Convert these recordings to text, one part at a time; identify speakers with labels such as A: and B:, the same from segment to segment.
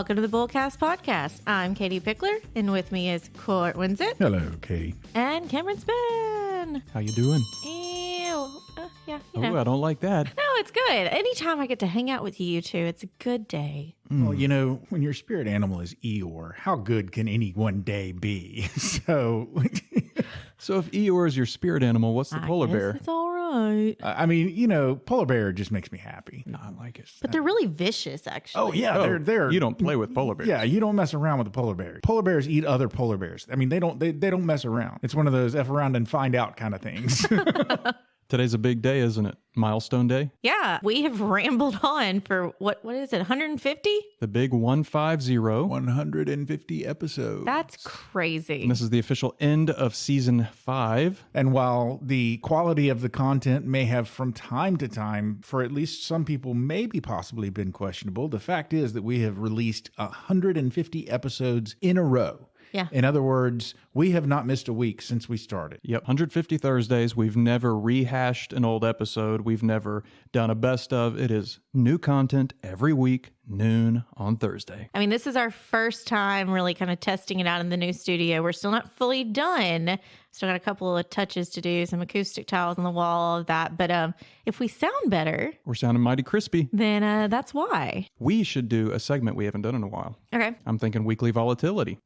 A: welcome to the Bullcast Podcast. I'm Katie Pickler, and with me is Cort Winsett.
B: Hello, Katie.
A: And Cameron Spin.
C: How you doing?
A: Ew. Yeah, you know.
C: Oh, I don't like that.
A: No, it's good. Anytime I get to hang out with you two, it's a good day.
B: Well, you know, when your spirit animal is Eeyore, how good can any one day be?
C: So if Eeyore is your spirit animal, what's the polar bear?
A: It's all right.
B: I mean, you know, polar bear just makes me happy.
C: No, I like it.
A: But they're really vicious, actually.
B: Oh, yeah, they're.
C: You don't play with polar bears.
B: Yeah, you don't mess around with the polar bear. Polar bears eat other polar bears. I mean, they don't mess around. It's one of those F around and find out kind of things.
C: Today's a big day, isn't it? Milestone day.
A: Yeah, we have rambled on for, what is it, 150?
C: The big 150.
B: 150 episodes.
A: That's crazy.
C: And this is the official end of season 5.
B: And while the quality of the content may have from time to time, for at least some people, maybe possibly been questionable, the fact is that we have released 150 episodes in a row.
A: Yeah.
B: In other words, we have not missed a week since we started.
C: Yep, 150 Thursdays. We've never rehashed an old episode. We've never done a best of. It is new content every week, noon on Thursday.
A: I mean, this is our first time really kind of testing it out in the new studio. We're still not fully done. Still got a couple of touches to do, some acoustic tiles on the wall, all of that. But if we sound better,
C: We're sounding mighty crispy.
A: then that's why.
C: We should do a segment we haven't done in a while.
A: Okay.
C: I'm thinking weekly volatility.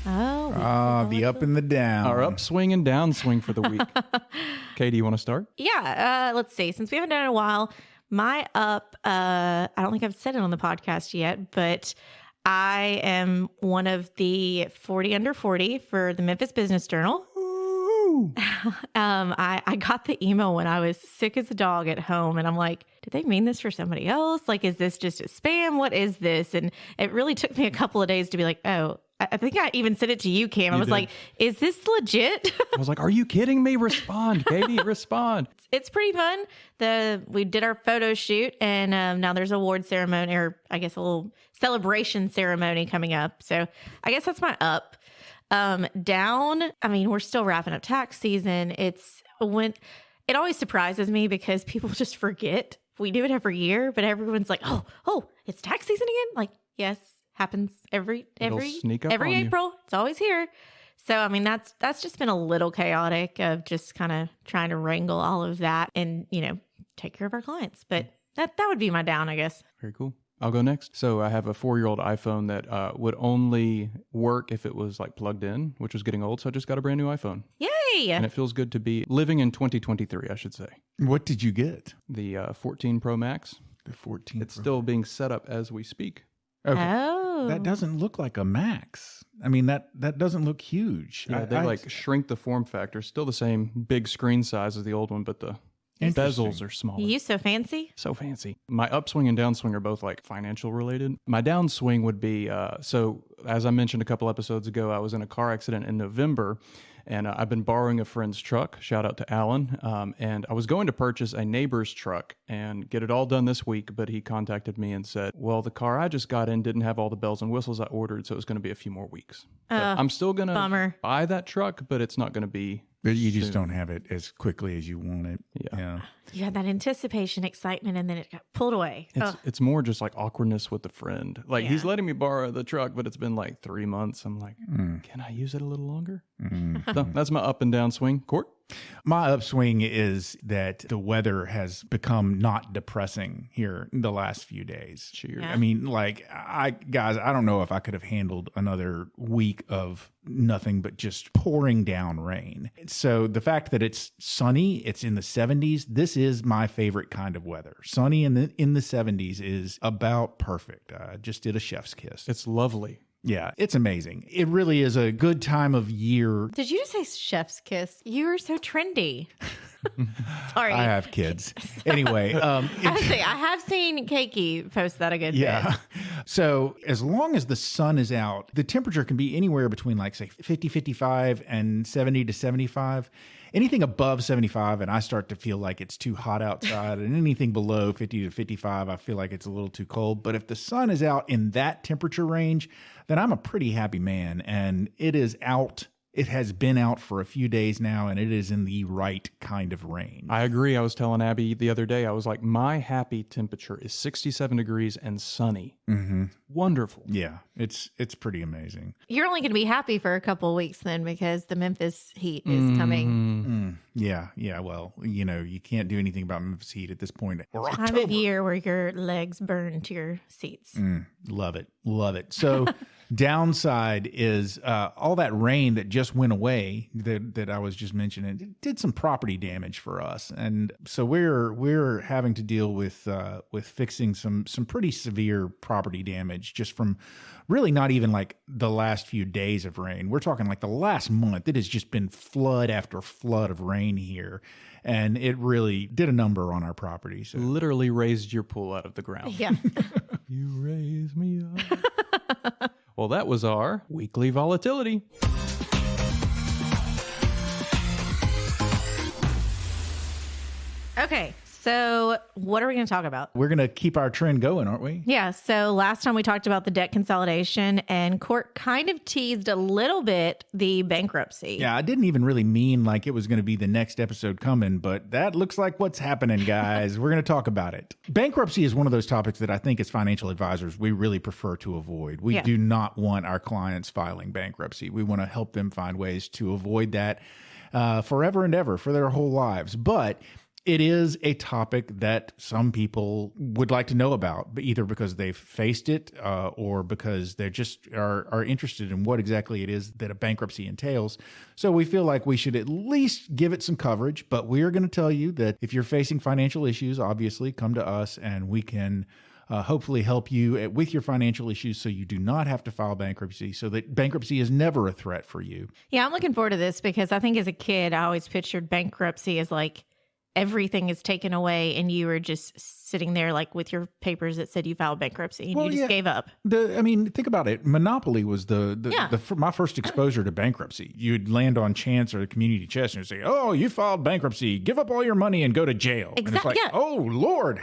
A: Oh,
B: The up and the down.
C: Our upswing and downswing for the week. Katie, you want to start?
A: yeah. Let's see. Since we haven't done it in a while, my up, I don't think I've said it on the podcast yet, but I am one of the 40 under 40 for the Memphis Business Journal. I got the email when I was sick as a dog at home, and I'm like, did they mean this for somebody else? Like, is this just a spam? What is this? And it really took me a couple of days to be like, oh, I think I even sent it to you, Cam. I was like, is this legit?
C: I was like, are you kidding me? Respond, Katie, respond.
A: It's pretty fun. We did our photo shoot, and now there's an award ceremony, or I guess a little celebration ceremony coming up. So I guess that's my up. Down, I mean, we're still wrapping up tax season. It always surprises me because people just forget. We do it every year, but everyone's like, oh, it's tax season again? Like, yes, happens every
C: sneak up on you.
A: April. It's always here. So, I mean, that's just been a little chaotic of just kind of trying to wrangle all of that and, take care of our clients. But that would be my down, I guess.
C: Very cool. I'll go next. So I have a 4-year-old iPhone that would only work if it was like plugged in, which was getting old. So I just got a brand new iPhone.
A: Yay!
C: And it feels good to be living in 2023, I should say.
B: What did you get?
C: The 14 Pro Max.
B: The 14
C: It's still being set up as we speak.
B: Okay.
A: Oh.
B: That doesn't look like a Max. I mean, that doesn't look huge.
C: Yeah, they shrink the form factor. Still the same big screen size as the old one, but the bezels are smaller.
A: You so fancy?
C: So fancy. My upswing and downswing are both like financial related. My downswing would be, so as I mentioned a couple episodes ago, I was in a car accident in November, and I've been borrowing a friend's truck. Shout out to Alan. And I was going to purchase a neighbor's truck and get it all done this week, but he contacted me and said, well, the car I just got in didn't have all the bells and whistles I ordered, so it was going to be a few more weeks. I'm still going to buy that truck, but it's not going to be
B: But you just don't have it as quickly as you want it.
C: Yeah.
A: You had that anticipation, excitement, and then it got pulled away.
C: It's more just like awkwardness with the friend. Like he's letting me borrow the truck, but it's been like 3 months. I'm like, can I use it a little longer? So that's my up and down swing. Cort?
B: My upswing is that the weather has become not depressing here in the last few days.
C: Cheers.
A: Yeah.
B: I mean, like, I don't know if I could have handled another week of nothing but just pouring down rain. So the fact that it's sunny, it's in the 70s, this is my favorite kind of weather. Sunny in the 70s is about perfect. I just did a chef's kiss.
C: It's lovely.
B: Yeah, it's amazing. It really is a good time of year.
A: Did you just say chef's kiss? You are so trendy. Sorry.
B: I have kids. Anyway.
A: I have seen Keiki post that a good bit.
B: So as long as the sun is out, the temperature can be anywhere between like, say, 50, 55 and 70 to 75. Anything above 75, and I start to feel like it's too hot outside, and anything below 50 to 55, I feel like it's a little too cold. But if the sun is out in that temperature range, then I'm a pretty happy man, and it is out It has been out for a few days now, and it is in the right kind of range.
C: I agree. I was telling Abby the other day, I was like, my happy temperature is 67 degrees and sunny.
B: Mm-hmm.
C: Wonderful.
B: Yeah, it's pretty amazing.
A: You're only going to be happy for a couple of weeks then because the Memphis heat is coming.
B: Yeah. Well, you can't do anything about Memphis heat at this point. Or
A: Time of year where your legs burn to your seats.
B: Love it. So downside is all that rain that just went away that I was just mentioning. It did some property damage for us, and so we're having to deal with fixing some pretty severe property damage just from really not even like the last few days of rain. We're talking like the last month. It has just been flood after flood of rain here, and it really did a number on our property. So
C: Literally raised your pool out of the ground.
A: Yeah.
C: You raise me up. Well, that was our weekly volatility.
A: Okay. So what are we going to talk about?
B: we're going to keep our trend going, aren't we?
A: Yeah. So last time we talked about the debt consolidation, and Cort kind of teased a little bit the bankruptcy.
B: Yeah, I didn't even really mean like it was going to be the next episode coming, but that looks like what's happening, guys. We're going to talk about it. Bankruptcy is one of those topics that I think as financial advisors, we really prefer to avoid. We do not want our clients filing bankruptcy. We want to help them find ways to avoid that forever and ever for their whole lives. But it is a topic that some people would like to know about, but either because they've faced it or because they just are interested in what exactly it is that a bankruptcy entails. So we feel like we should at least give it some coverage, but we are going to tell you that if you're facing financial issues, obviously come to us and we can hopefully help you with your financial issues so you do not have to file bankruptcy, so that bankruptcy is never a threat for you.
A: Yeah, I'm looking forward to this because I think as a kid, I always pictured bankruptcy as like everything is taken away and you were just sitting there like with your papers that said you filed bankruptcy and you just gave up.
B: Think about it. Monopoly was my first exposure to bankruptcy. You'd land on chance or the community chest and you'd say, "Oh, you filed bankruptcy. Give up all your money and go to jail."
A: Exactly.
B: And it's like, "Oh Lord,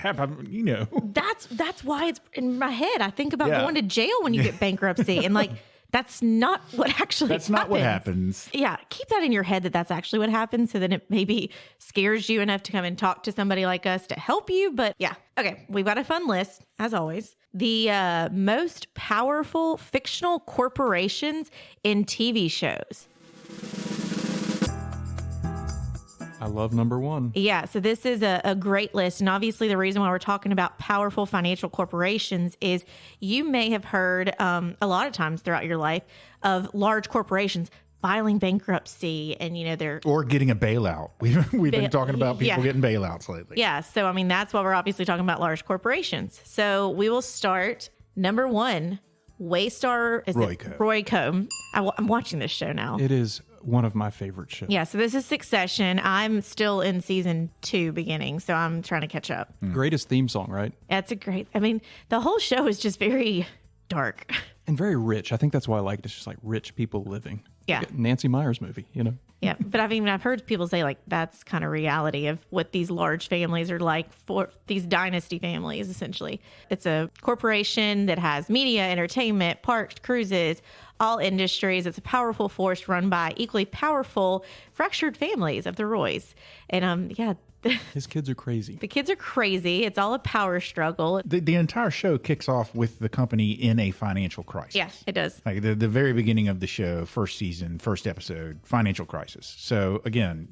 A: That's why it's in my head. I think about going to jail when you get bankruptcy and like that's not what actually happens.
B: Not what happens.
A: Yeah. Keep that in your head that's actually what happens. So then it maybe scares you enough to come and talk to somebody like us to help you. But yeah. Okay. We've got a fun list, as always. The most powerful fictional corporations in TV shows.
C: I love number one.
A: Yeah, so this is a great list. And obviously the reason why we're talking about powerful financial corporations is you may have heard a lot of times throughout your life of large corporations filing bankruptcy and, they're...
B: Or getting a bailout. We've been talking about people getting bailouts lately.
A: Yeah, so I mean, that's why we're obviously talking about large corporations. So we will start number one, Waystar... Royco. I'm watching this show now.
C: It is one of my favorite shows.
A: Yeah, so this is Succession. I'm still in season 2 beginning, so I'm trying to catch up.
C: Greatest theme song, right?
A: That's the whole show is just very dark.
C: And very rich. I think that's why I like it. It's just like rich people living.
A: Yeah.
C: Like a Nancy Meyers movie,
A: Yeah, but I've heard people say like that's kind of reality of what these large families are like for these dynasty families, essentially. It's a corporation that has media, entertainment, parks, cruises, all industries. It's a powerful force run by equally powerful fractured families of the Roys. And
C: his kids are crazy.
A: The kids are crazy. It's all a power struggle.
B: The entire show kicks off with the company in a financial crisis.
A: Yeah, it does.
B: Like the very beginning of the show, first season, first episode, financial crisis. So again,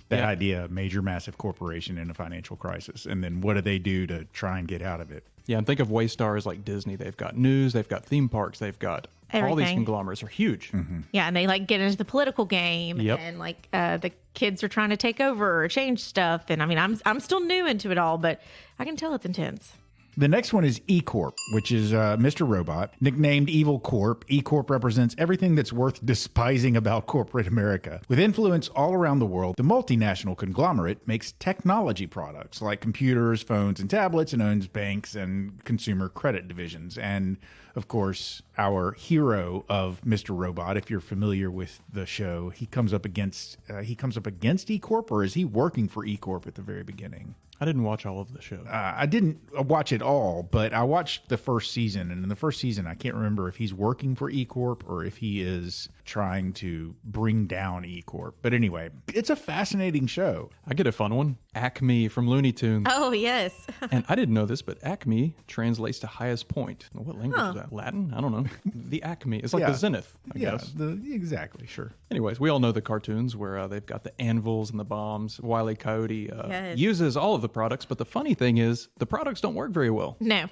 B: that idea, major, massive corporation in a financial crisis. And then what do they do to try and get out of it?
C: Yeah, and think of Waystar as like Disney. They've got news, they've got theme parks, they've got all these conglomerates are huge.
B: Mm-hmm.
A: Yeah, and they like get into the political game, and like the kids are trying to take over or change stuff. And I mean, I'm still new into it all, but I can tell it's intense.
B: The next one is E Corp, which is Mr. Robot. Nicknamed Evil Corp, E Corp represents everything that's worth despising about corporate America. With influence all around the world, the multinational conglomerate makes technology products like computers, phones, and tablets, and owns banks and consumer credit divisions. And, of course, our hero of Mr. Robot, if you're familiar with the show, he comes up against E Corp, or is he working for E Corp at the very beginning?
C: I didn't watch all of the show.
B: I didn't watch it all, but I watched the first season. And in the first season, I can't remember if he's working for E Corp or if he is trying to bring down E Corp. But anyway, it's a fascinating show.
C: I get a fun one. Acme from Looney Tunes.
A: Oh, yes.
C: And I didn't know this, but Acme translates to highest point. What language is that? Latin? I don't know. The Acme. It's like the zenith, I guess.
B: Exactly, sure.
C: Anyways, we all know the cartoons where they've got the anvils and the bombs. Wile E. Coyote uses all of the products, but the funny thing is the products don't work very well.
A: No.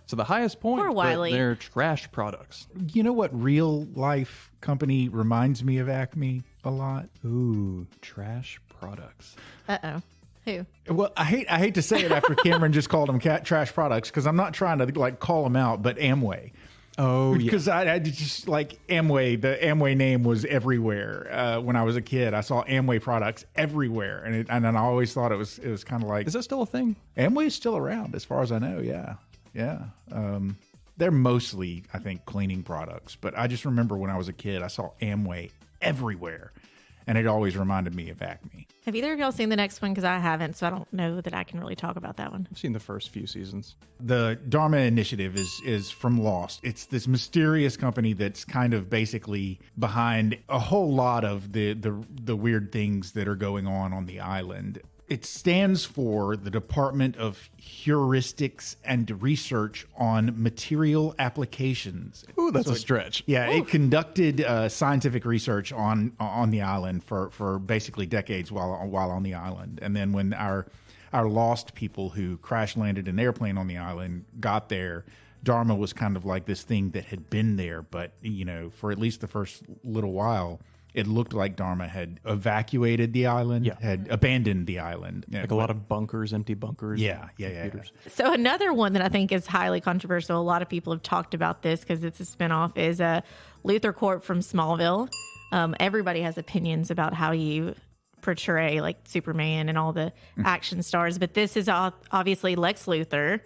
C: So the highest point,
A: Poor Wile E.
C: they're trash products.
B: You know what real life company reminds me of Acme a lot?
C: Ooh, trash products.
A: Uh-oh. Who?
B: Well, I hate to say it after Cameron just called them trash products, because I'm not trying to like call them out, but Amway.
C: Oh,
B: because I just like Amway. The Amway name was everywhere when I was a kid. I saw Amway products everywhere, and I always thought it was kind of like.
C: Is that still a thing?
B: Amway's still around, as far as I know. Yeah. They're mostly, I think, cleaning products. But I just remember when I was a kid, I saw Amway everywhere, and it always reminded me of Acme.
A: Have either of y'all seen the next one? Because I haven't, so I don't know that I can really talk about that one.
C: I've seen the first few seasons.
B: The Dharma Initiative is from Lost. It's this mysterious company that's kind of basically behind a whole lot of the weird things that are going on the island. It stands for the Department of Heuristics and Research on Material Applications.
C: Ooh, that's a stretch.
B: Yeah, it conducted scientific research on the island for basically decades while on the island. And then when our lost people who crash landed an airplane on the island got there, Dharma was kind of like this thing that had been there, but for at least the first little while, it looked like Dharma had evacuated the island, had abandoned the island.
C: Like a lot of bunkers, empty bunkers.
B: Yeah.
A: So another one that I think is highly controversial, a lot of people have talked about this because it's a spinoff, is Luther Cort from Smallville. Everybody has opinions about how you portray like Superman and all the action stars, but this is obviously Lex Luthor,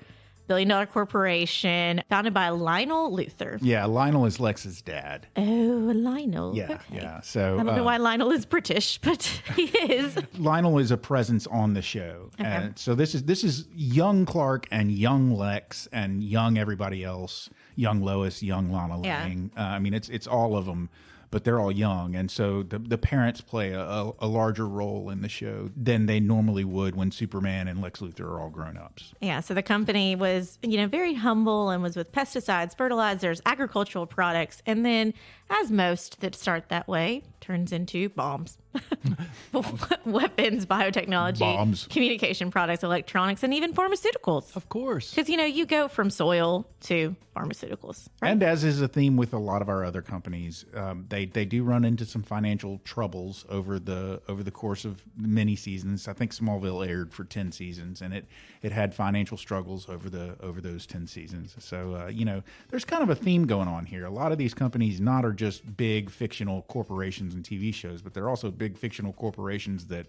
A: billion-dollar corporation founded by Lionel Luthor.
B: Yeah, Lionel is Lex's dad.
A: Oh, Lionel.
B: Yeah,
A: okay.
B: yeah. So
A: I don't know why Lionel is British, but he is.
B: Lionel is a presence on the show.
A: Okay.
B: And so this is young Clark and young Lex and young everybody else, young Lois, young Lana Lang. I mean, it's all of them, but they're all young. And so the parents play a larger role in the show than they normally would when Superman and Lex Luthor are all grown-ups.
A: Yeah, so the company was, very humble and was with pesticides, fertilizers, agricultural products, and then, as most that start that way, turns into bombs. Weapons, biotechnology,
B: Bombs.
A: communication products, electronics, and even pharmaceuticals.
C: Of course.
A: Because, you go from soil to pharmaceuticals. Right?
B: And as is a theme with a lot of our other companies, they do run into some financial troubles over the course of many seasons. I think Smallville aired for 10 seasons, and it had financial struggles over those 10 seasons. So there's kind of a theme going on here. A lot of these companies not are just big fictional corporations and TV shows, but they're also big fictional corporations that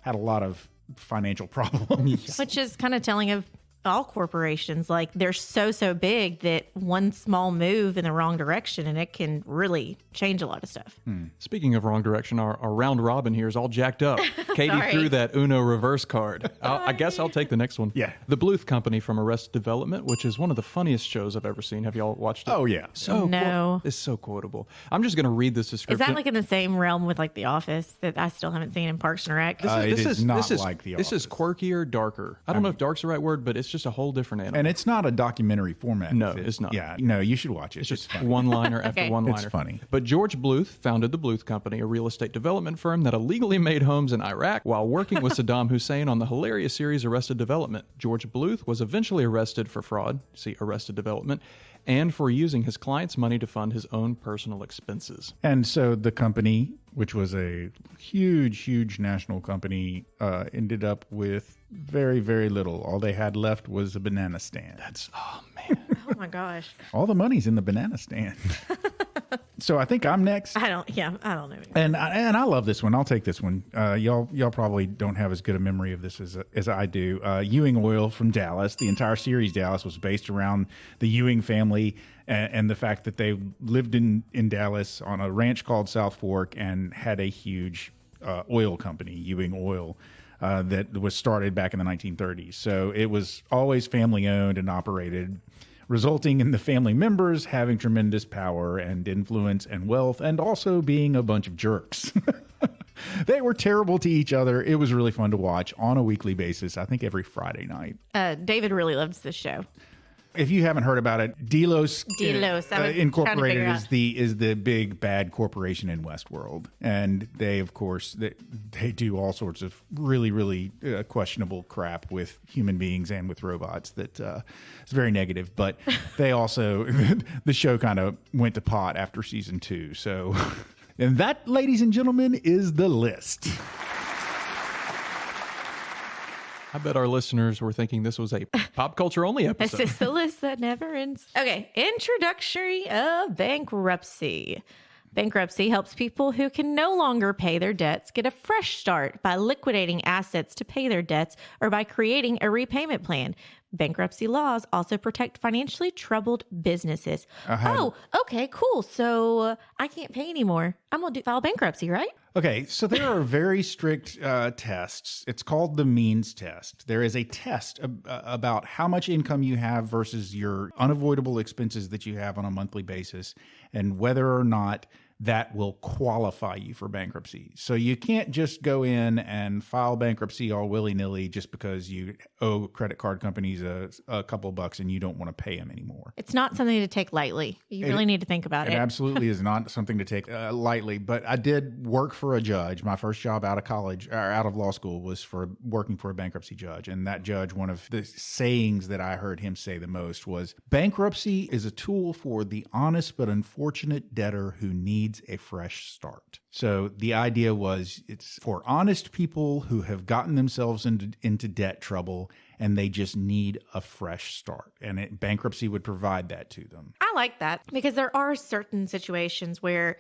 B: had a lot of financial problems.
A: Which is kind of telling of all corporations. Like, they're so big that one small move in the wrong direction and it can really change a lot of stuff.
C: Speaking of wrong direction, our round robin here is all jacked up. Katie
A: Sorry.
C: threw that Uno reverse card. I guess I'll take the next one.
B: Yeah.
C: The Bluth Company from Arrested Development, which is one of the funniest shows I've ever seen. Have y'all watched it?
B: Oh, yeah.
A: No.
C: It's so quotable. I'm just going to read this description.
A: Is that like in the same realm with like The Office that I still haven't seen in Parks and Rec?
B: It is not like The
C: This is
B: Office.
C: quirkier, darker. I don't know if dark's the right word, but it's just a whole different animal.
B: And it's not a documentary format.
C: No,
B: is it?
C: it's not.
B: Yeah, no, you should watch it.
C: It's just
B: funny.
C: one-liner after
A: Okay.
C: one-liner.
B: It's funny.
C: But George Bluth founded the Bluth Company, a real estate development firm that illegally made homes in Iraq while working with Saddam Hussein on the hilarious series Arrested Development. George Bluth was eventually arrested for fraud, see Arrested Development, and for using his clients' money to fund his own personal expenses.
B: And so the company, which was a huge national company, ended up with very, very little. All they had left was a banana stand.
C: Oh, man.
A: Oh my gosh.
B: All the money's in the banana stand. So I think I'm next.
A: I don't know.
B: And I love this one. I'll take this one. Y'all probably don't have as good a memory of this as I do. Ewing Oil from Dallas. The entire series Dallas was based around the Ewing family and the fact that they lived in Dallas on a ranch called South Fork and had a huge oil company, Ewing Oil. that was started back in the 1930s. So it was always family owned and operated, resulting in the family members having tremendous power and influence and wealth, and also being a bunch of jerks. They were terrible to each other. It was really fun to watch on a weekly basis, I think every Friday night.
A: David really loves this show.
B: If you haven't heard about it, Delos Incorporated is the big bad corporation in Westworld, and they, of course, they do all sorts of really questionable crap with human beings and with robots that is very negative. But they also the show kind of went to pot after season 2. So, and that, ladies and gentlemen, is the list.
C: I bet our listeners were thinking this was a pop culture only episode.
A: This is the list that never ends. Okay, introductory of bankruptcy. Bankruptcy helps people who can no longer pay their debts get a fresh start by liquidating assets to pay their debts or by creating a repayment plan. Bankruptcy laws also protect financially troubled businesses. Oh, okay, cool. So I can't pay anymore. I'm going to file bankruptcy, right?
B: Okay, so there are very strict tests. It's called the means test. There is a test about how much income you have versus your unavoidable expenses that you have on a monthly basis, and whether or not that will qualify you for bankruptcy. So you can't just go in and file bankruptcy all willy-nilly just because you owe credit card companies a couple bucks and you don't want to pay them anymore.
A: It's not something to take lightly. You really need to think about it.
B: It absolutely is not something to take lightly. But I did work for a judge. My first job out of college or out of law school was for working for a bankruptcy judge. And that judge, one of the sayings that I heard him say the most was, bankruptcy is a tool for the honest but unfortunate debtor who needs a fresh start. So the idea was it's for honest people who have gotten themselves into debt trouble and they just need a fresh start. And bankruptcy would provide that to them.
A: I like that because there are certain situations where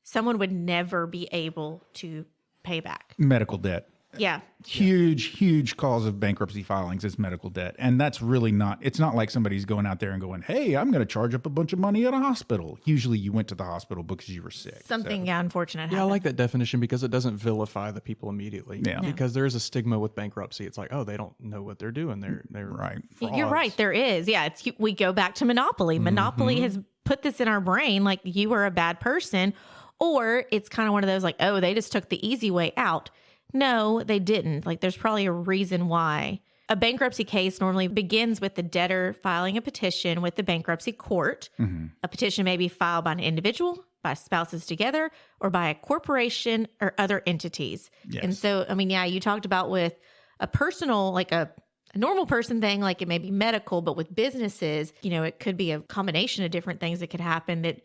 A: someone would never be able to pay back.
B: Medical debt.
A: Yeah.
B: Huge cause of bankruptcy filings is medical debt. And that's really not, it's not like somebody's going out there and going, hey, I'm going to charge up a bunch of money at a hospital. Usually you went to the hospital because you were sick.
A: Something unfortunate
C: Yeah,
A: happened.
C: I like that definition because it doesn't vilify the people immediately.
B: Yeah. No.
C: Because there is a stigma with bankruptcy. It's like, oh, they don't know what they're doing. They're
B: right.
C: frauds.
A: You're right. There is. Yeah. We go back to Monopoly. Monopoly has put this in our brain like you were a bad person, or it's kind of one of those like, oh, they just took the easy way out. No, they didn't. Like, there's probably a reason why. A bankruptcy case normally begins with the debtor filing a petition with the bankruptcy court. Mm-hmm. A petition may be filed by an individual, by spouses together, or by a corporation or other entities.
B: Yes.
A: And so, I mean, yeah, you talked about with a personal, like a normal person thing, like it may be medical, but with businesses, it could be a combination of different things that could happen that,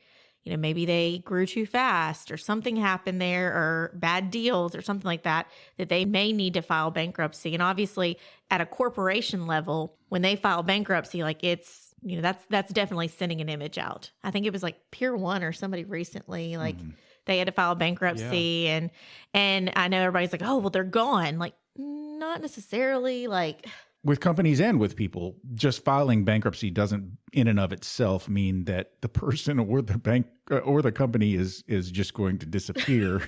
A: maybe they grew too fast or something happened there or bad deals or something like that they may need to file bankruptcy. And obviously at a corporation level, when they file bankruptcy, like it's, that's definitely sending an image out. I think it was like Pier 1 or somebody recently, like they had to file bankruptcy. Yeah. And I know everybody's like, oh, well, they're gone. Like, not necessarily. Like,
B: with companies and with people, just filing bankruptcy doesn't in and of itself mean that the person or the bank or the company is just going to disappear.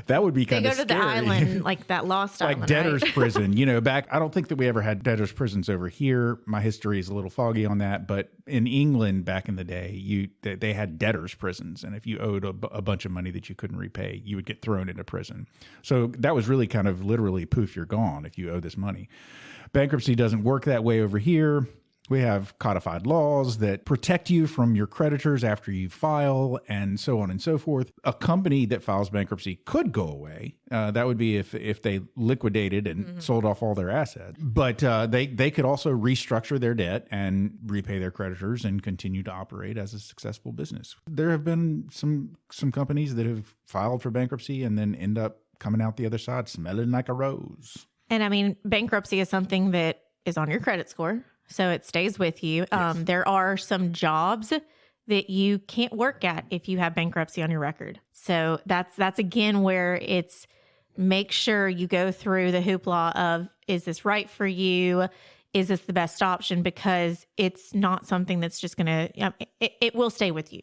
B: that would be kind of scary.
A: They go to the island, like that lost island,
B: like debtor's
A: right?
B: prison. Back, I don't think that we ever had debtor's prisons over here. My history is a little foggy on that, but in England back in the day, they had debtor's prisons, and if you owed a bunch of money that you couldn't repay, you would get thrown into prison. So that was really kind of literally poof, you're gone if you owe this money. Bankruptcy doesn't work that way over here. We have codified laws that protect you from your creditors after you file and so on and so forth. A company that files bankruptcy could go away. That would be if they liquidated and sold off all their assets. But they could also restructure their debt and repay their creditors and continue to operate as a successful business. There have been some companies that have filed for bankruptcy and then end up coming out the other side smelling like a rose.
A: And I mean, bankruptcy is something that is on your credit score, so it stays with you. Yes. There are some jobs that you can't work at if you have bankruptcy on your record. So that's again where it's make sure you go through the hoopla of, is this right for you? Is this the best option? Because it's not something that's just going to, it will stay with you.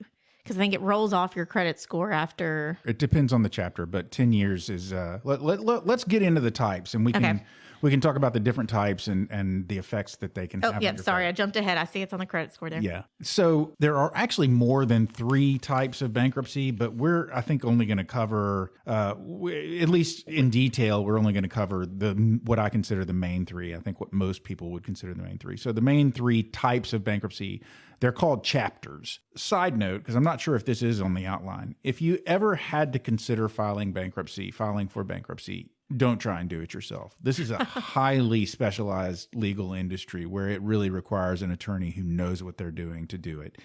A: Because I think it rolls off your credit score after.
B: It depends on the chapter, but 10 years is, let's get into the types, and we can talk about the different types and the effects that they can have.
A: Oh, yeah, sorry, I jumped ahead. I see it's on the credit score there.
B: Yeah. So there are actually more than 3 types of bankruptcy, but we're, I think, only going to cover, at least in detail, we're only going to cover what I consider the main 3. I think what most people would consider the main 3. So the main 3 types of bankruptcy, they're called chapters. Side note, because I'm not sure if this is on the outline, if you ever had to consider filing for bankruptcy, don't try and do it yourself. This is a highly specialized legal industry where it really requires an attorney who knows what they're doing to do it.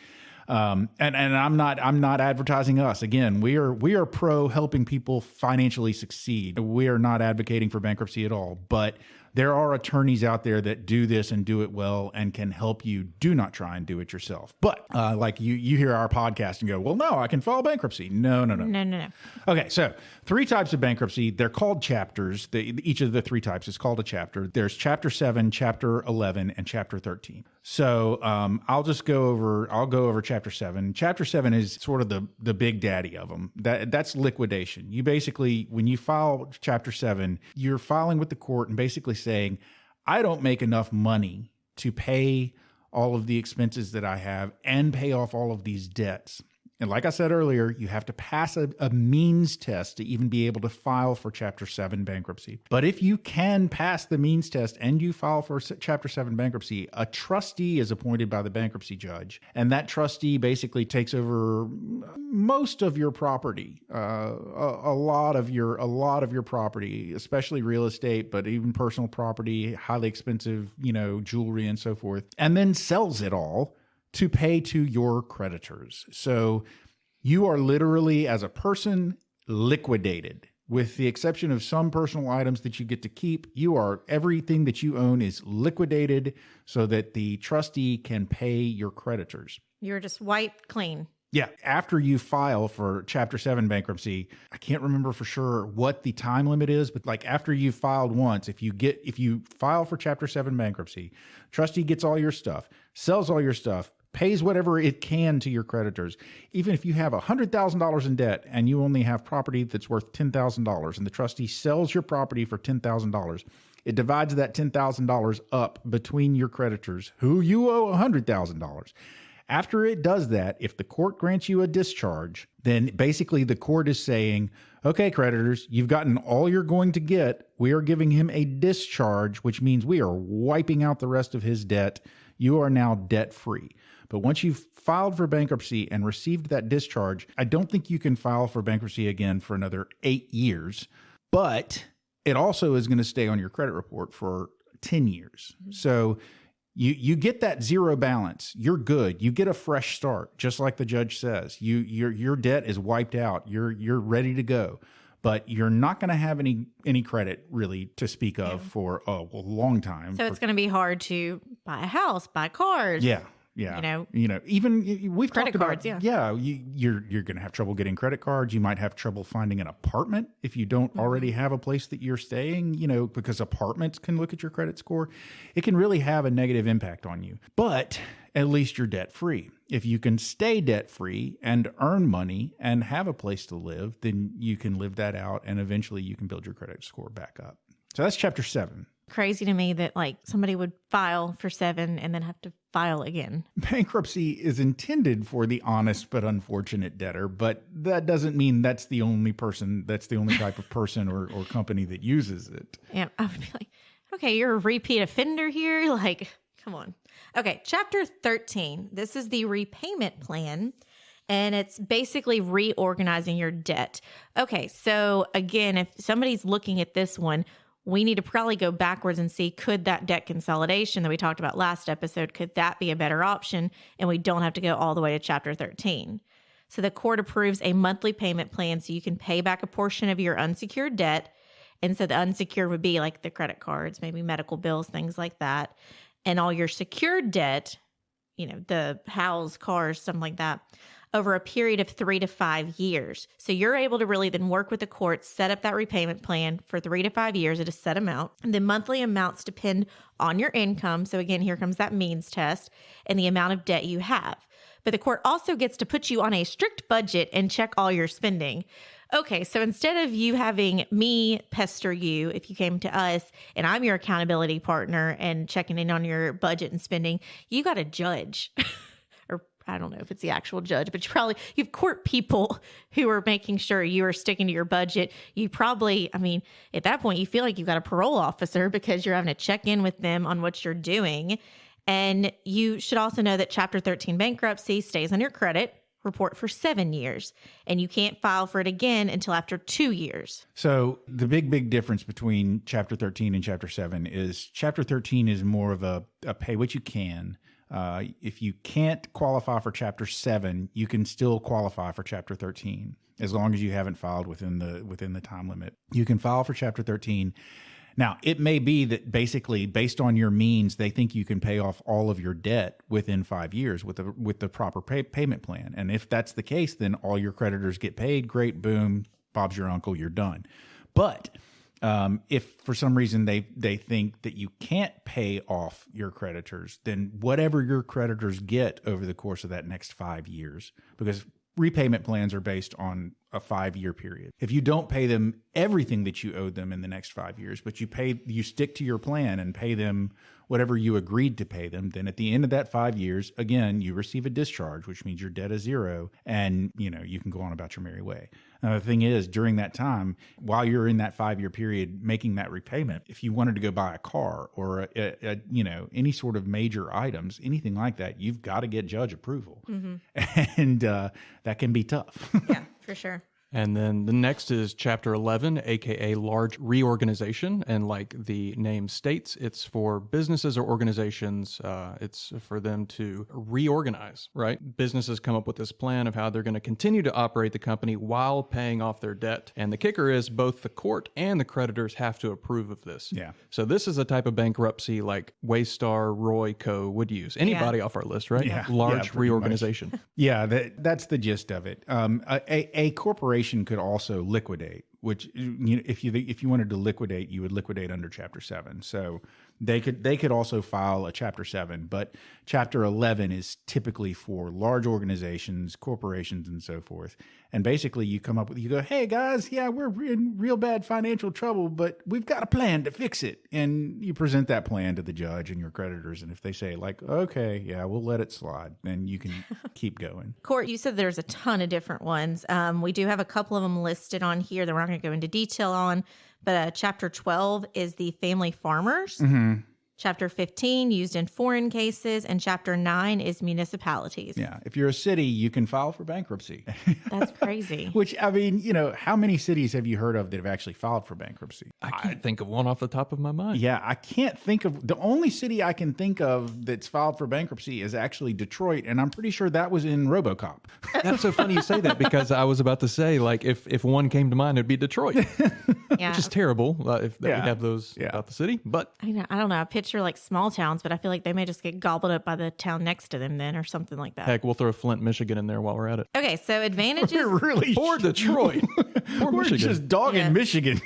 B: And I'm not advertising us. Again, we are pro helping people financially succeed. We are not advocating for bankruptcy at all, but there are attorneys out there that do this and do it well and can help you. Do not try and do it yourself. But like you hear our podcast and go, well, no, I can file bankruptcy. No. Okay, so 3 types of bankruptcy. They're called chapters. Each of the 3 types is called a chapter. There's Chapter 7, Chapter 11, and Chapter 13. So I'll go over Chapter 7. Chapter 7 is sort of the big daddy of them. That's liquidation. You basically, when you file Chapter 7, you're filing with the court and basically saying, I don't make enough money to pay all of the expenses that I have and pay off all of these debts. And like I said earlier, you have to pass a means test to even be able to file for Chapter 7 bankruptcy. But if you can pass the means test and you file for Chapter 7 bankruptcy, a trustee is appointed by the bankruptcy judge. And that trustee basically takes over most of your property, a lot of your property, especially real estate, but even personal property, highly expensive, jewelry and so forth, and then sells it all to pay to your creditors. So you are literally, as a person, liquidated. With the exception of some personal items that you get to keep, everything that you own is liquidated so that the trustee can pay your creditors.
A: You're just wiped clean.
B: Yeah. After you file for Chapter 7 bankruptcy, I can't remember for sure what the time limit is, but like after you've filed once, if you file for Chapter 7 bankruptcy, trustee gets all your stuff, sells all your stuff, pays whatever it can to your creditors. Even if you have $100,000 in debt and you only have property that's worth $10,000 and the trustee sells your property for $10,000, it divides that $10,000 up between your creditors who you owe $100,000. After it does that, if the court grants you a discharge, then basically the court is saying, okay, creditors, you've gotten all you're going to get. We are giving him a discharge, which means we are wiping out the rest of his debt. You are now debt-free. But once you've filed for bankruptcy and received that discharge, I don't think you can file for bankruptcy again for another 8 years. But it also is going to stay on your credit report for 10 years. Mm-hmm. So you get that zero balance. You're good. You get a fresh start, just like the judge says. Your debt is wiped out. You're ready to go. But you're not going to have any credit really to speak of for a long time.
A: So it's going to be hard to buy a house, buy cars.
B: Yeah. Even we've
A: credit
B: talked about
A: cards. Yeah.
B: You're going to have trouble getting credit cards. You might have trouble finding an apartment if you don't already have a place that you're staying. Because apartments can look at your credit score. It can really have a negative impact on you. But at least you're debt free. If you can stay debt free and earn money and have a place to live, then you can live that out, and eventually you can build your credit score back up. So that's Chapter 7.
A: Crazy to me that somebody would file for 7 and then have to file again.
B: Bankruptcy is intended for the honest but unfortunate debtor, but that doesn't mean that's the only type of person or company that uses it.
A: Yeah, I would be like, okay, you're a repeat offender here? Come on. Okay, Chapter 13. This is the repayment plan, and it's basically reorganizing your debt. Okay, so again, if somebody's looking at this one, we need to probably go backwards and see, could that debt consolidation that we talked about last episode, could that be a better option? And we don't have to go all the way to Chapter 13. So the court approves a monthly payment plan so you can pay back a portion of your unsecured debt. And so the unsecured would be like the credit cards, maybe medical bills, things like that. And all your secured debt, the house, cars, something like that, over a period of 3 to 5 years. So you're able to really then work with the court, set up that repayment plan for 3 to 5 years at a set amount. And the monthly amounts depend on your income. So again, here comes that means test and the amount of debt you have. but the court also gets to put you on a strict budget and check all your spending. Okay, so instead of you having me pester you if you came to us and I'm your accountability partner and checking in on your budget and spending, you got a judge. Or I don't know if it's the actual judge, but you have court people who are making sure you are sticking to your budget. You probably, at that point, you feel like you've got a parole officer because you're having to check in with them on what you're doing. And you should also know that Chapter 13 bankruptcy stays on your credit report for 7 years, and you can't file for it again until after 2 years.
B: So the big difference between Chapter 13 and Chapter 7 is Chapter 13 is more of a pay what you can. If you can't qualify for Chapter 7, you can still qualify for Chapter 13 as long as you haven't filed within the time limit. You can file for Chapter 13. Now, it may be that basically based on your means, they think you can pay off all of your debt within 5 years with the proper payment plan. And if that's the case, then all your creditors get paid. Great, boom, Bob's your uncle, you're done. But if for some reason they think that you can't pay off your creditors, then whatever your creditors get over the course of that next 5 years, because repayment plans are based on a 5-year period. If you don't pay them everything that you owed them in the next 5 years, but you stick to your plan and pay them whatever you agreed to pay them, then at the end of that 5 years, again, you receive a discharge, which means your debt is zero, and you can go on about your merry way. Now, the thing is, during that time, while you're in that 5-year period making that repayment, if you wanted to go buy a car or any sort of major items, anything like that, you've got to get judge approval, and that can be tough.
A: Yeah, for sure.
C: And then the next is Chapter 11, aka large reorganization. And like the name states, it's for businesses or organizations. It's for them to reorganize, right? Businesses come up with this plan of how they're going to continue to operate the company while paying off their debt. And the kicker is both the court and the creditors have to approve of this.
B: Yeah.
C: So this is a type of bankruptcy like Waystar, Roy Co. would use. Anybody off our list, right?
B: Yeah.
C: Large reorganization.
B: Yeah, that's the gist of it. A corporation could also liquidate, which if you wanted to liquidate, you would liquidate under Chapter 7. So they could also file a Chapter 7, but Chapter 11 is typically for large organizations, corporations, and so forth. And basically, you go, hey guys, yeah, we're in real bad financial trouble, but we've got a plan to fix it. And you present that plan to the judge and your creditors, and if they say like, okay, yeah, we'll let it slide, then you can keep going.
A: Cort, you said there's a ton of different ones. We do have a couple of them listed on here that we're not going to go into detail on, but Chapter 12 is the family farmers. Mm-hmm. Chapter 15, used in foreign cases, and Chapter 9 is municipalities.
B: Yeah. If you're a city, you can file for bankruptcy.
A: That's crazy.
B: Which, how many cities have you heard of that have actually filed for bankruptcy?
C: I can't think of one off the top of my mind.
B: Yeah, I can't think of, the only city I can think of that's filed for bankruptcy is actually Detroit, and I'm pretty sure that was in RoboCop.
C: That's so funny you say that, because I was about to say, like, if one came to mind, it'd be Detroit.
A: Yeah.
C: Which is terrible if we have those about the city. But
A: I don't know. I picture like small towns, but I feel like they may just get gobbled up by the town next to them then, or something like that.
C: Heck, we'll throw Flint, Michigan in there while we're at it.
A: Okay, so advantages.
C: Poor Detroit. Poor
B: We're
C: Michigan.
B: just dogging Michigan.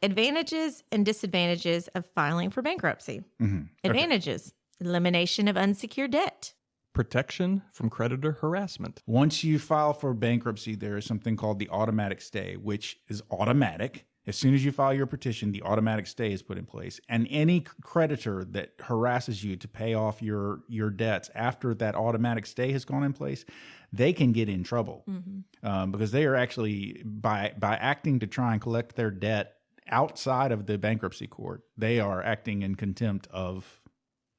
A: Advantages and disadvantages of filing for bankruptcy.
B: Mm-hmm.
A: Advantages: elimination of unsecured debt.
C: Protection from creditor harassment.
B: Once you file for bankruptcy, there is something called the automatic stay, which is automatic. As soon as you file your petition, the automatic stay is put in place. And any creditor that harasses you to pay off your debts after that automatic stay has gone in place, they can get in trouble. Mm-hmm. Because they are actually, by acting to try and collect their debt outside of the bankruptcy court, they are acting in contempt of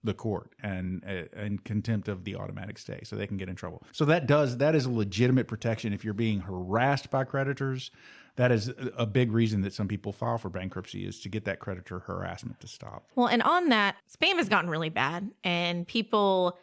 B: the court and contempt of the automatic stay, so they can get in trouble. So that is a legitimate protection if you're being harassed by creditors. That is a big reason that some people file for bankruptcy, is to get that creditor harassment to stop.
A: Well, and on that, spam has gotten really bad, and people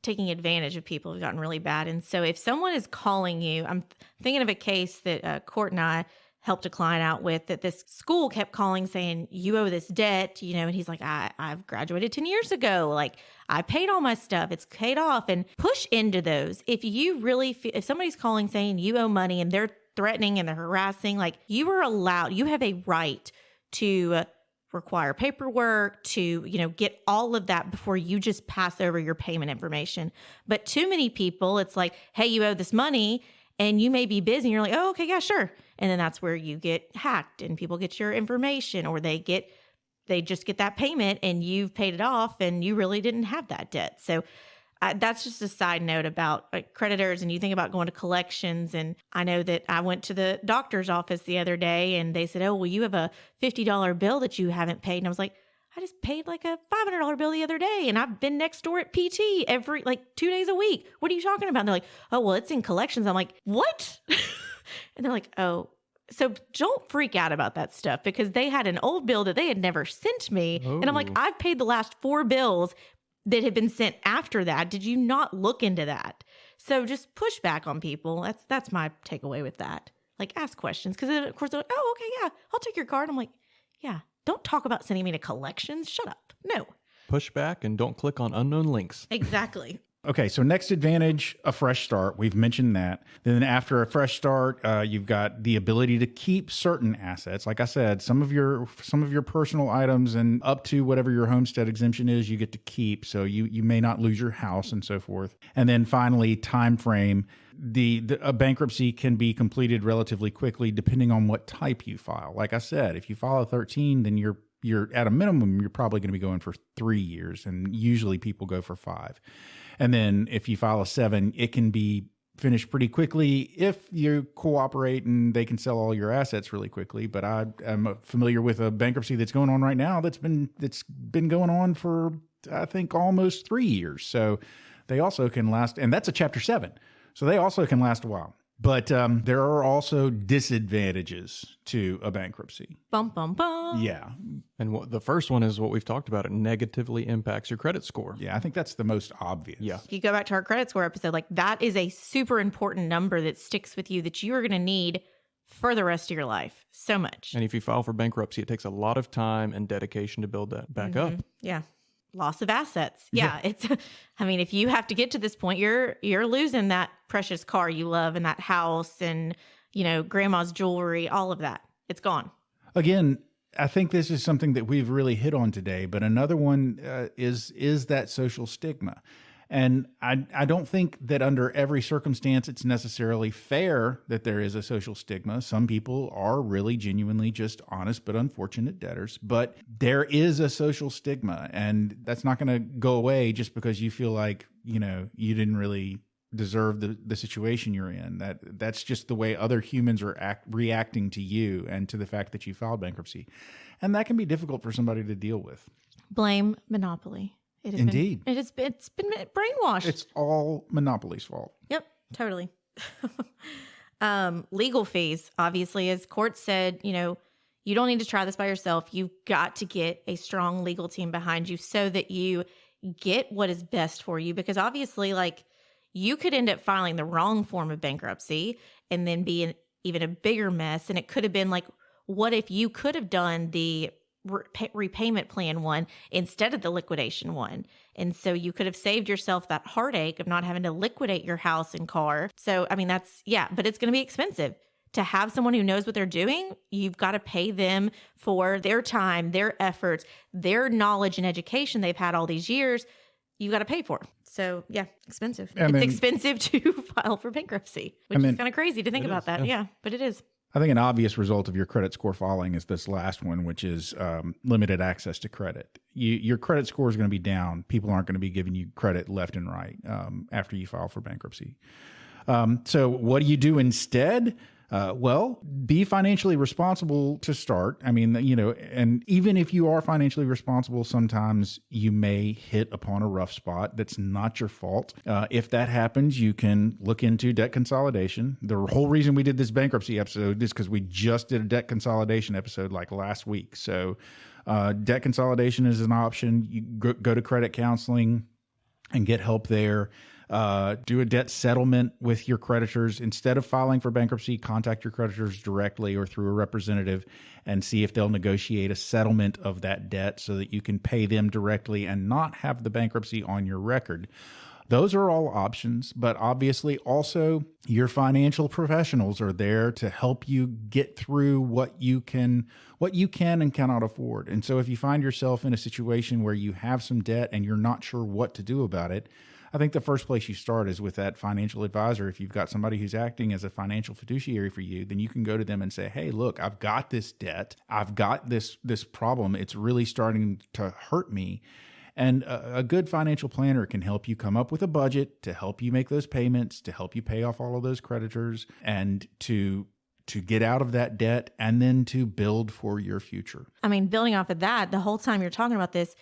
A: taking advantage of people have gotten really bad. And so if someone is calling you, I'm thinking of a case that Cort and I helped a client out with, that this school kept calling saying, you owe this debt, and he's like, I've graduated 10 years ago. Like, I paid all my stuff. It's paid off. And push into those. If you really if somebody's calling saying you owe money and they're threatening and they're harassing, like, you have a right to require paperwork to, get all of that before you just pass over your payment information. But too many people, it's like, hey, you owe this money and you may be busy. And you're like, oh, okay, yeah, sure. And then that's where you get hacked and people get your information, or they just get that payment and you've paid it off and you really didn't have that debt. So that's just a side note about creditors. And you think about going to collections. And I know that I went to the doctor's office the other day and they said, oh, well, you have a $50 bill that you haven't paid. And I was like, I just paid like a $500 bill the other day and I've been next door at PT every 2 days a week. What are you talking about? And they're like, oh, well, it's in collections. I'm like, what? And they're like, oh. So don't freak out about that stuff, because they had an old bill that they had never sent me. Oh. And I'm like, I've paid the last 4 bills that had been sent after that. Did you not look into that? So just push back on people. That's my takeaway with that. Like, ask questions, because of course they're like, oh, okay, yeah, I'll take your card. I'm like, yeah, don't talk about sending me to collections. Shut up. No.
C: Push back and don't click on unknown links.
A: Exactly.
B: Okay, so next advantage, a fresh start. We've mentioned that. Then after a fresh start, you've got the ability to keep certain assets. Like I said, some of your personal items and up to whatever your homestead exemption is, you get to keep. So you may not lose your house and so forth. And then finally, time frame. A bankruptcy can be completed relatively quickly depending on what type you file. Like I said, if you file a 13, then you're at a minimum, you're probably going to be going for 3 years, and usually people go for 5. And then if you file a 7, it can be finished pretty quickly if you cooperate and they can sell all your assets really quickly. But I am familiar with a bankruptcy that's going on right now that's been going on for, I think, almost 3 years. So they also can last, and that's a Chapter 7. So they also can last a while. But there are also disadvantages to a bankruptcy.
A: Bum, bum, bum.
B: Yeah.
C: And the first one is what we've talked about. It negatively impacts your credit score.
B: Yeah, I think that's the most obvious.
C: Yeah.
A: If you go back to our credit score episode, that is a super important number that sticks with you, that you are going to need for the rest of your life. So much.
C: And if you file for bankruptcy, it takes a lot of time and dedication to build that back up.
A: Yeah. Loss of assets. Yeah. If you have to get to this point, you're losing that precious car you love and that house and, grandma's jewelry, all of that. It's gone.
B: Again, I think this is something that we've really hit on today, but another one is that social stigma. And I don't think that under every circumstance it's necessarily fair that there is a social stigma. Some people are really genuinely just honest but unfortunate debtors, but there is a social stigma, and that's not going to go away just because you feel like, you didn't really deserve the situation you're in. That's just the way other humans are reacting to you and to the fact that you filed bankruptcy. And that can be difficult for somebody to deal with.
A: Blame Monopoly.
B: Indeed.
A: It's been brainwashed.
B: It's all Monopoly's fault.
A: Yep, totally. Legal fees, obviously, as Cort said, you don't need to try this by yourself. You've got to get a strong legal team behind you so that you get what is best for you. Because obviously, you could end up filing the wrong form of bankruptcy and then be in even a bigger mess. And it could have been what if you could have done the repayment plan one instead of the liquidation one? And so you could have saved yourself that heartache of not having to liquidate your house and car. So, but it's going to be expensive. To have someone who knows what they're doing, you've got to pay them for their time, their efforts, their knowledge and education they've had all these years. You've got to pay for. So, yeah, expensive. It's expensive to file for bankruptcy, which is kind of crazy to think about that. Yeah, but it is.
B: I think an obvious result of your credit score falling is this last one, which is limited access to credit. Your credit score is going to be down. People aren't going to be giving you credit left and right after you file for bankruptcy. So what do you do instead? Be financially responsible to start. And even if you are financially responsible, sometimes you may hit upon a rough spot that's not your fault. If that happens, you can look into debt consolidation. The whole reason we did this bankruptcy episode is because we just did a debt consolidation episode last week. So debt consolidation is an option. You go to credit counseling and get help there. Do a debt settlement with your creditors. Instead of filing for bankruptcy, contact your creditors directly or through a representative and see if they'll negotiate a settlement of that debt so that you can pay them directly and not have the bankruptcy on your record. Those are all options, but obviously also your financial professionals are there to help you get through what you can and cannot afford. And so if you find yourself in a situation where you have some debt and you're not sure what to do about it, I think the first place you start is with that financial advisor. If you've got somebody who's acting as a financial fiduciary for you, then you can go to them and say, hey, look, I've got this debt. I've got this problem. It's really starting to hurt me. And a good financial planner can help you come up with a budget to help you make those payments, to help you pay off all of those creditors, and to get out of that debt, and then to build for your future.
A: I mean, building off of that, the whole time you're talking about this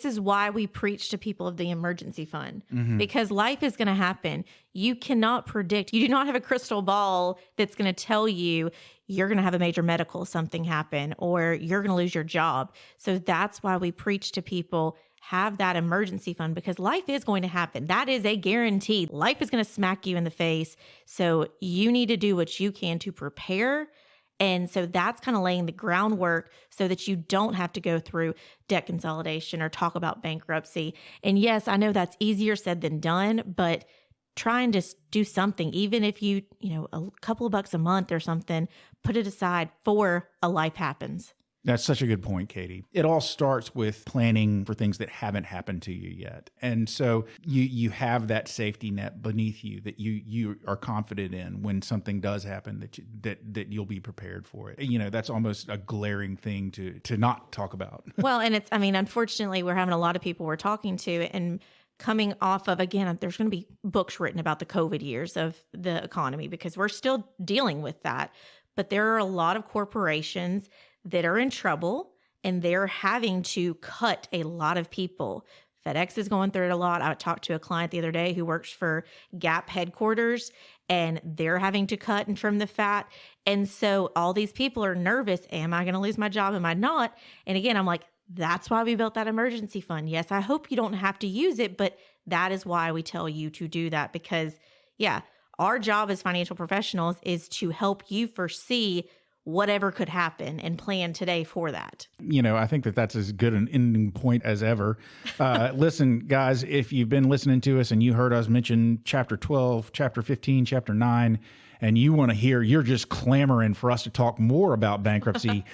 A: is why we preach to people of the emergency fund, because life is going to happen. You cannot predict. You do not have a crystal ball that's going to tell you you're going to have a major medical something happen or you're going to lose your job. So that's why we preach to people, have that emergency fund, because life is going to happen. That is a guarantee. Life is going to smack you in the face. So you need to do what you can to prepare. And so that's kind of laying the groundwork so that you don't have to go through debt consolidation or talk about bankruptcy. And yes, I know that's easier said than done, but try and just do something, even if you a couple of bucks a month or something, put it aside for a life happens.
B: That's such a good point, Katie. It all starts with planning for things that haven't happened to you yet. And so you have that safety net beneath you that you are confident in when something does happen, that you'll be prepared for it. That's almost a glaring thing to not talk about.
A: Well, and unfortunately, we're having a lot of people we're talking to and coming off of, again, there's going to be books written about the COVID years of the economy because we're still dealing with that. But there are a lot of corporations that are in trouble and they're having to cut a lot of people. FedEx is going through it a lot. I talked to a client the other day who works for Gap headquarters and they're having to cut and trim the fat. And so all these people are nervous. Am I going to lose my job? Am I not? And again, I'm like, that's why we built that emergency fund. Yes, I hope you don't have to use it, but that is why we tell you to do that because, our job as financial professionals is to help you foresee whatever could happen and plan today for that.
B: I think that's as good an ending point as ever. Listen, guys, if you've been listening to us and you heard us mention chapter 12, chapter 15, chapter 9, and you want to hear, you're just clamoring for us to talk more about bankruptcy,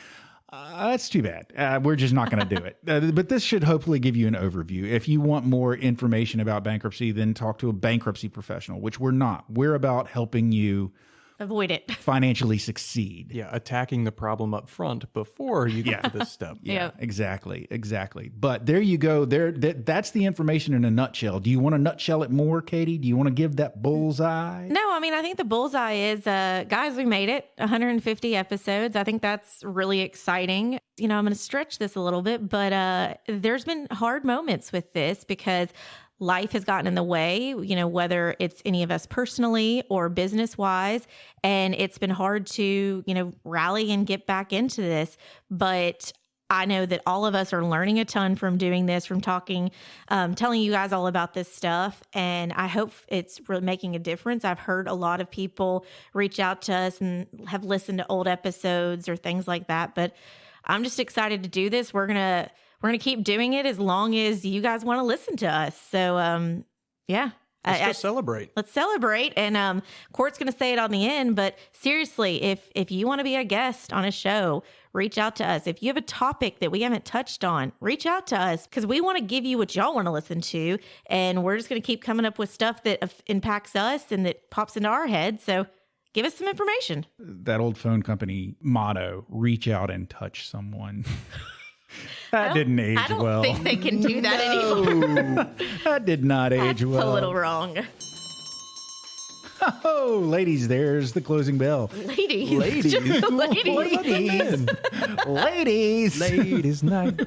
B: that's too bad. We're just not going to do it. But this should hopefully give you an overview. If you want more information about bankruptcy, then talk to a bankruptcy professional, which we're not. We're about helping you
A: avoid it,
B: financially succeed.
C: Yeah, attacking the problem up front before you get to this step.
B: Yeah, exactly. But there you go. That's the information in a nutshell. Do you want to nutshell it more, Katie? Do you want to give that bullseye?
A: No, I think the bullseye is, guys, we made it 150 episodes. I think that's really exciting. I'm going to stretch this a little bit, but there's been hard moments with this because life has gotten in the way, whether it's any of us personally or business wise. And it's been hard to, rally and get back into this. But I know that all of us are learning a ton from doing this, from talking, telling you guys all about this stuff. And I hope it's really making a difference. I've heard a lot of people reach out to us and have listened to old episodes or things like that. But I'm just excited to do this. We're going to keep doing it as long as you guys want to listen to us. So,
C: Let's just celebrate.
A: Let's celebrate. And Cort's going to say it on the end, but seriously, if you want to be a guest on a show, reach out to us. If you have a topic that we haven't touched on, reach out to us because we want to give you what y'all want to listen to. And we're just going to keep coming up with stuff that impacts us and that pops into our head. So give us some information.
B: That old phone company motto, reach out and touch someone. That didn't age well.
A: I don't think they can do that anymore.
B: That did not age well.
A: That's a little wrong.
B: Oh, ladies, there's the closing bell.
A: Ladies. Just the ladies.
B: Ladies night.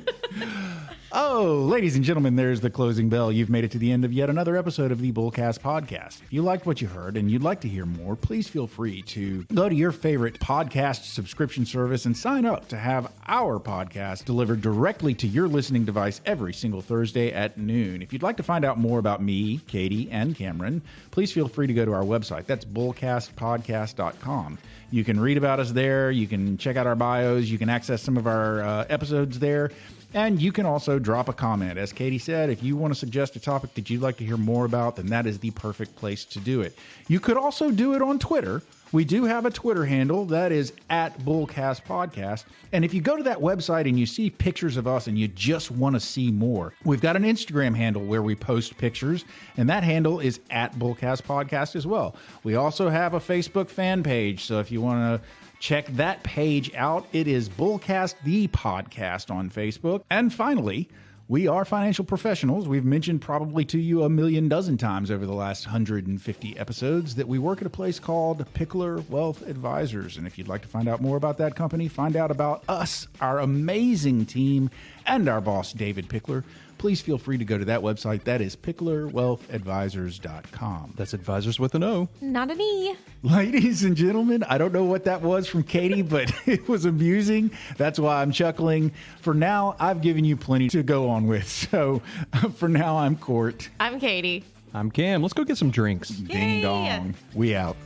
B: Oh, ladies and gentlemen, there's the closing bell. You've made it to the end of yet another episode of the Bullcast podcast. If you liked what you heard and you'd like to hear more, please feel free to go to your favorite podcast subscription service and sign up to have our podcast delivered directly to your listening device every single Thursday at noon. If you'd like to find out more about me, Katie, and Cameron, please feel free to go to our website. That's bullcastpodcast.com. You can read about us there. You can check out our bios. You can access some of our episodes there. And you can also drop a comment. As Katie said, if you want to suggest a topic that you'd like to hear more about, then that is the perfect place to do it. You could also do it on Twitter. We do have a Twitter handle that is @BullCastPodcast. And if you go to that website and you see pictures of us and you just want to see more, we've got an Instagram handle where we post pictures, and that handle is @BullCastPodcast as well. We also have a Facebook fan page, so if you want to check that page out, it is Bullcast the Podcast on Facebook. And finally, we are financial professionals. We've mentioned probably to you a million dozen times over the last 150 episodes that we work at a place called Pickler Wealth Advisors. And if you'd like to find out more about that company, find out about us, our amazing team, and our boss, David Pickler, please feel free to go to that website. That is picklerwealthadvisors.com.
C: That's advisors with an O.
A: Not an E.
B: Ladies and gentlemen, I don't know what that was from Katie, but it was amusing. That's why I'm chuckling. For now, I've given you plenty to go on with. So for now, I'm Cort.
A: I'm Katie.
C: I'm Cam. Let's go get some drinks.
B: Ding dong. We out.